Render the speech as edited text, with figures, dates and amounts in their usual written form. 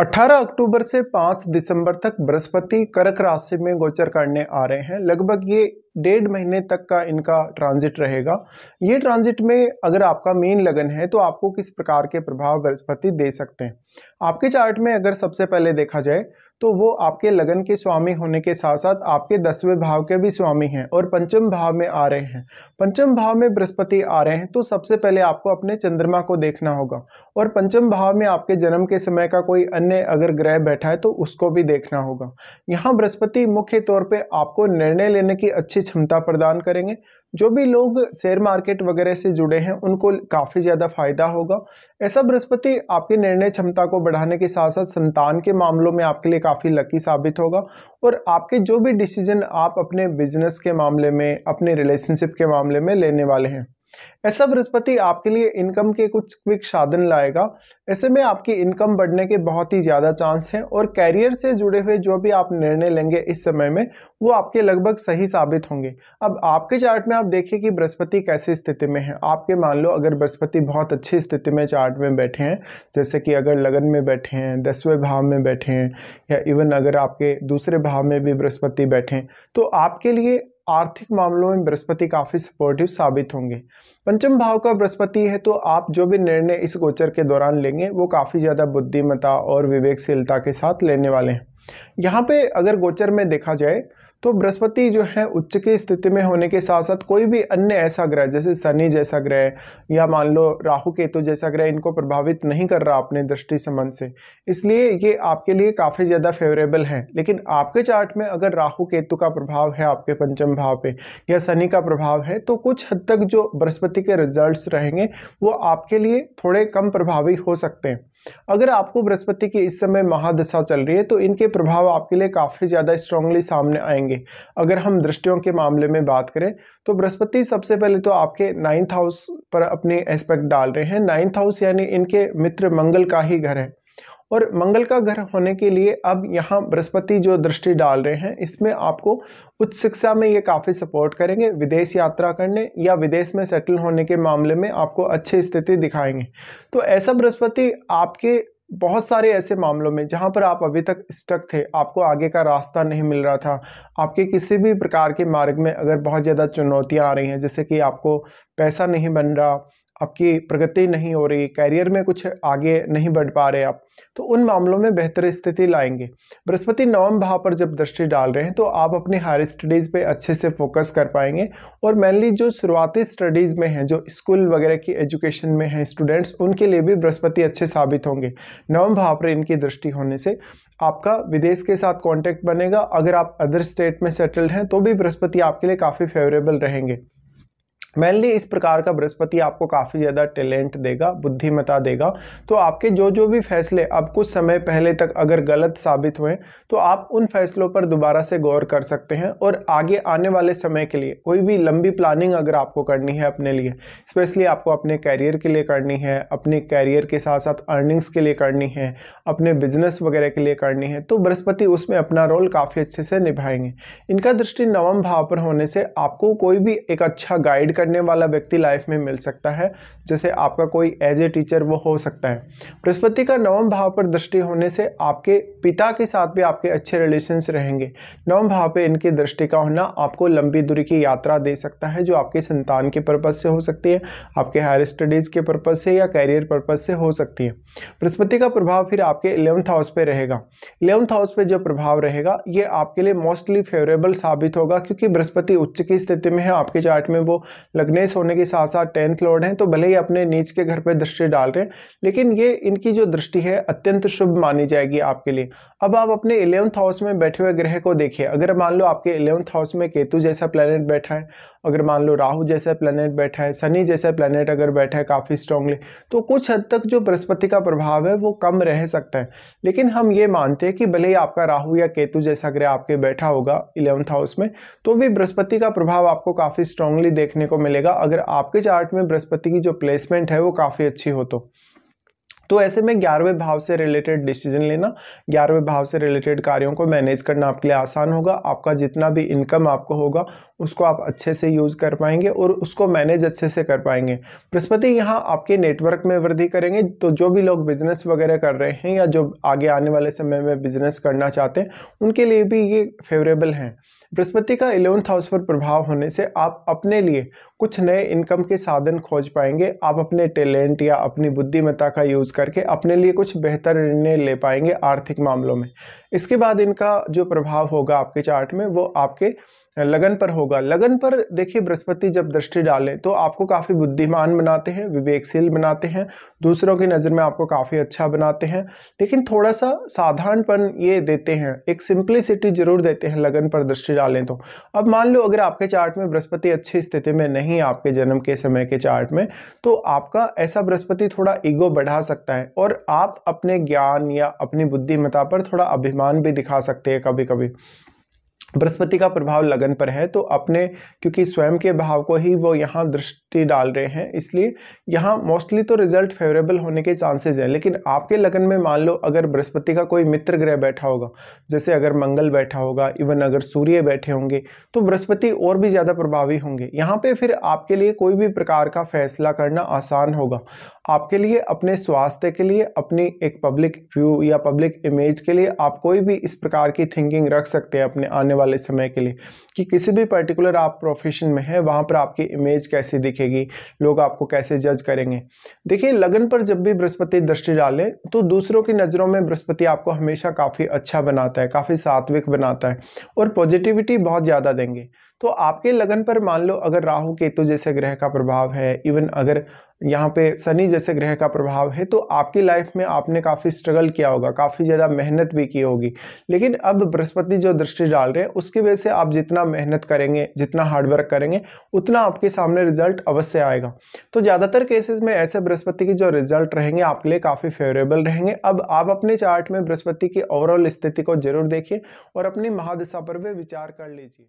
18 अक्टूबर से 5 दिसंबर तक बृहस्पति कर्क राशि में गोचर करने आ रहे हैं। लगभग ये 1.5 महीने तक का इनका ट्रांजिट रहेगा। ये ट्रांजिट में अगर आपका मीन लगन है तो आपको किस प्रकार के प्रभाव बृहस्पति दे सकते हैं। आपके चार्ट में अगर सबसे पहले देखा जाए तो वो आपके लगन के स्वामी होने के साथ साथ आपके 10वें भाव के भी स्वामी हैं और पंचम भाव में आ रहे हैं। पंचम भाव में बृहस्पति आ रहे हैं तो सबसे पहले आपको अपने चंद्रमा को देखना होगा और पंचम भाव में आपके जन्म के समय का कोई अन्य अगर ग्रह बैठा है तो उसको भी देखना होगा। यहाँ बृहस्पति मुख्य तौर पे आपको निर्णय लेने की अच्छी क्षमता प्रदान करेंगे। जो भी लोग शेयर मार्केट वगैरह से जुड़े हैं उनको काफ़ी ज़्यादा फायदा होगा। ऐसा बृहस्पति आपकी निर्णय क्षमता को बढ़ाने के साथ साथ संतान के मामलों में आपके लिए काफ़ी लकी साबित होगा और आपके जो भी डिसीजन आप अपने बिजनेस के मामले में, अपने रिलेशनशिप के मामले में लेने वाले हैं, ऐसा बृहस्पति आपके लिए इनकम के कुछ क्विक साधन लाएगा। ऐसे में आपकी इनकम बढ़ने के बहुत ही ज़्यादा चांस हैं और कैरियर से जुड़े हुए जो भी आप निर्णय लेंगे इस समय में वो आपके लगभग सही साबित होंगे। अब आपके चार्ट में आप देखिए कि बृहस्पति कैसी स्थिति में है। आपके मान लो अगर बृहस्पति बहुत अच्छी स्थिति में चार्ट में बैठे हैं, जैसे कि अगर लगन में बैठे हैं, 10वें भाव में बैठे हैं या इवन अगर आपके दूसरे भाव में भी बृहस्पति बैठे हैं तो आपके लिए आर्थिक मामलों में बृहस्पति काफ़ी सपोर्टिव साबित होंगे। पंचम भाव का बृहस्पति है तो आप जो भी निर्णय इस गोचर के दौरान लेंगे वो काफ़ी ज़्यादा बुद्धिमत्ता और विवेकशीलता के साथ लेने वाले हैं। यहाँ पे अगर गोचर में देखा जाए तो बृहस्पति जो है उच्च की स्थिति में होने के साथ साथ कोई भी अन्य ऐसा ग्रह जैसे शनि जैसा ग्रह या मान लो राहु केतु जैसा ग्रह इनको प्रभावित नहीं कर रहा अपने दृष्टि संबंध से, इसलिए ये आपके लिए काफ़ी ज़्यादा फेवरेबल है। लेकिन आपके चार्ट में अगर राहु केतु का प्रभाव है आपके पंचम भाव पे या शनि का प्रभाव है तो कुछ हद तक जो बृहस्पति के रिजल्ट्स रहेंगे वो आपके लिए थोड़े कम प्रभावी हो सकते हैं। अगर आपको बृहस्पति की इस समय महादशा चल रही है तो इनके प्रभाव आपके लिए काफ़ी ज़्यादा स्ट्रांगली सामने आएंगे। अगर हम दृष्टियों के मामले में बात करें तो बृहस्पति सबसे पहले तो आपके 9th हाउस पर अपनी एस्पेक्ट डाल रहे हैं। 9th हाउस यानी इनके मित्र मंगल का ही घर है और मंगल का घर होने के लिए अब यहाँ बृहस्पति जो दृष्टि डाल रहे हैं इसमें आपको उच्च शिक्षा में ये काफ़ी सपोर्ट करेंगे। विदेश यात्रा करने या विदेश में सेटल होने के मामले में आपको अच्छी स्थिति दिखाएंगे। तो ऐसा बृहस्पति आपके बहुत सारे ऐसे मामलों में जहां पर आप अभी तक स्टक थे, आपको आगे का रास्ता नहीं मिल रहा था, आपके किसी भी प्रकार के मार्ग में अगर बहुत ज़्यादा चुनौतियां आ रही हैं, जैसे कि आपको पैसा नहीं बन रहा, आपकी प्रगति नहीं हो रही, कैरियर में कुछ आगे नहीं बढ़ पा रहे आप, तो उन मामलों में बेहतर स्थिति लाएंगे। बृहस्पति 9वें भाव पर जब दृष्टि डाल रहे हैं तो आप अपने हायर स्टडीज़ पे अच्छे से फोकस कर पाएंगे और मेनली जो शुरुआती स्टडीज़ में हैं, जो स्कूल वगैरह की एजुकेशन में हैं स्टूडेंट्स, उनके लिए भी बृहस्पति अच्छे साबित होंगे। 9वें भाव पर इनकी दृष्टि होने से आपका विदेश के साथ कॉन्टैक्ट बनेगा। अगर आप अदर स्टेट में सेटल्ड हैं तो भी बृहस्पति आपके लिए काफ़ी फेवरेबल रहेंगे। मेनली इस प्रकार का बृहस्पति आपको काफ़ी ज़्यादा टैलेंट देगा, बुद्धिमत्ता देगा। तो आपके जो भी फैसले अब कुछ समय पहले तक अगर गलत साबित हुए तो आप उन फैसलों पर दोबारा से गौर कर सकते हैं और आगे आने वाले समय के लिए कोई भी लंबी प्लानिंग अगर आपको करनी है अपने लिए, स्पेशली आपको अपने कैरियर के लिए करनी है, अपने कैरियर के साथ साथ अर्निंग्स के लिए करनी है, अपने बिजनेस वगैरह के लिए करनी है, तो बृहस्पति उसमें अपना रोल काफ़ी अच्छे से निभाएंगे। इनका दृष्टि 9वें भाव पर होने से आपको कोई भी एक अच्छा गाइड करने वाला व्यक्ति लाइफ में मिल सकता है। जैसे आपका कोई एज ए टीचर वो हो सकता है। बृहस्पति का 9वें भाव पर दृष्टि होने से आपके पिता के साथ भी आपके अच्छे रिलेशंस रहेंगे। 9वें भाव पे इनकी दृष्टि का होना आपको लंबी दूरी की यात्रा दे सकता है, जो आपके संतान के पर्पज से हो सकती है, आपके हायर स्टडीज के पर्पज से या कैरियर पर्पज से हो सकती है। बृहस्पति का प्रभाव फिर आपके 11th हाउस पे रहेगा। 11th हाउस पे जो प्रभाव रहेगा ये आपके लिए मोस्टली फेवरेबल साबित होगा, क्योंकि बृहस्पति उच्च की स्थिति में है। आपके चार्ट में वो लग्नेश होने के साथ साथ 10th लॉर्ड हैं, तो भले ही अपने नीच के घर पे दृष्टि डाल रहे हैं लेकिन ये इनकी जो दृष्टि है अत्यंत शुभ मानी जाएगी आपके लिए। अब आप अपने 11th हाउस में बैठे हुए ग्रह को देखिए। अगर मान लो आपके 11th हाउस में केतु जैसा प्लैनेट बैठा है, अगर मान लो राहु जैसा प्लैनेट बैठा है, शनि जैसा प्लैनेट अगर बैठा है काफ़ी स्ट्रांगली, तो कुछ हद तक जो बृहस्पति का प्रभाव है वो कम रह सकता है। लेकिन हम ये मानते हैं कि भले ही आपका राहु या केतु जैसा ग्रह आपके बैठा होगा 11th हाउस में, तो भी बृहस्पति का प्रभाव आपको काफ़ी स्ट्रांगली देखने को मिलेगा अगर आपके चार्ट में बृहस्पति की जो प्लेसमेंट है वो काफ़ी अच्छी हो तो तो ऐसे में 11वें भाव से रिलेटेड डिसीजन लेना, 11वें भाव से रिलेटेड कार्यों को मैनेज करना आपके लिए आसान होगा। आपका जितना भी इनकम आपको होगा उसको आप अच्छे से यूज़ कर पाएंगे और उसको मैनेज अच्छे से कर पाएंगे। बृहस्पति यहाँ आपके नेटवर्क में वृद्धि करेंगे, तो जो भी लोग बिजनेस वगैरह कर रहे हैं या जो आगे आने वाले समय में बिजनेस करना चाहते हैं उनके लिए भी ये फेवरेबल हैं। बृहस्पति का 11th हाउस पर प्रभाव होने से आप अपने लिए कुछ नए इनकम के साधन खोज पाएंगे। आप अपने टैलेंट या अपनी बुद्धिमत्ता का यूज़ करके अपने लिए कुछ बेहतर निर्णय ले पाएंगे आर्थिक मामलों में। इसके बाद इनका जो प्रभाव होगा आपके चार्ट में वो आपके लगन पर होगा। लगन पर देखिए बृहस्पति जब दृष्टि डालें तो आपको काफ़ी बुद्धिमान बनाते हैं, विवेकशील बनाते हैं, दूसरों की नज़र में आपको काफ़ी अच्छा बनाते हैं, लेकिन थोड़ा सा साधारणपन ये देते हैं, एक सिंप्लिसिटी जरूर देते हैं लगन पर दृष्टि डालें तो। अब मान लो अगर आपके चार्ट में बृहस्पति अच्छी स्थिति में नहीं आपके जन्म के समय के चार्ट में, तो आपका ऐसा बृहस्पति थोड़ा ईगो बढ़ा सकता है और आप अपने ज्ञान या अपनी बुद्धिमत्ता पर थोड़ा अभिमान भी दिखा सकते हैं कभी कभी। बृहस्पति का प्रभाव लगन पर है तो अपने, क्योंकि स्वयं के भाव को ही वो यहाँ दृष्टि डाल रहे हैं, इसलिए यहाँ मोस्टली तो रिजल्ट फेवरेबल होने के चांसेस हैं। लेकिन आपके लगन में मान लो अगर बृहस्पति का कोई मित्र ग्रह बैठा होगा, जैसे अगर मंगल बैठा होगा, इवन अगर सूर्य बैठे होंगे, तो बृहस्पति और भी ज़्यादा प्रभावी होंगे। यहाँ पे फिर आपके लिए कोई भी प्रकार का फैसला करना आसान होगा। आपके लिए अपने स्वास्थ्य के लिए, अपनी एक पब्लिक व्यू या पब्लिक इमेज के लिए आप कोई भी इस प्रकार की थिंकिंग रख सकते हैं अपने आने वाले समय के लिए कि किसी भी पर्टिकुलर आप प्रोफेशन में है वहाँ पर आपकी इमेज कैसी दिखेगी, लोग आपको कैसे जज करेंगे। देखिए लगन पर जब भी बृहस्पति दृष्टि डाले तो दूसरों की नज़रों में बृहस्पति आपको हमेशा काफ़ी अच्छा बनाता है, काफ़ी सात्विक बनाता है और पॉजिटिविटी बहुत ज़्यादा देंगे। तो आपके लगन पर मान लो अगर राहु केतु जैसे ग्रह का प्रभाव है, इवन अगर यहाँ पे शनि जैसे ग्रह का प्रभाव है, तो आपकी लाइफ में आपने काफ़ी स्ट्रगल किया होगा, काफ़ी ज़्यादा मेहनत भी की होगी। लेकिन अब बृहस्पति जो दृष्टि डाल रहे हैं उसकी वजह से आप जितना मेहनत करेंगे, जितना हार्डवर्क करेंगे, उतना आपके सामने रिजल्ट अवश्य आएगा। तो ज़्यादातर केसेस में ऐसे बृहस्पति के जो रिजल्ट रहेंगे आपके लिए काफ़ी फेवरेबल रहेंगे। अब आप अपने चार्ट में बृहस्पति की ओवरऑल स्थिति को जरूर देखिए और अपनी महादशा पर भी विचार कर लीजिए।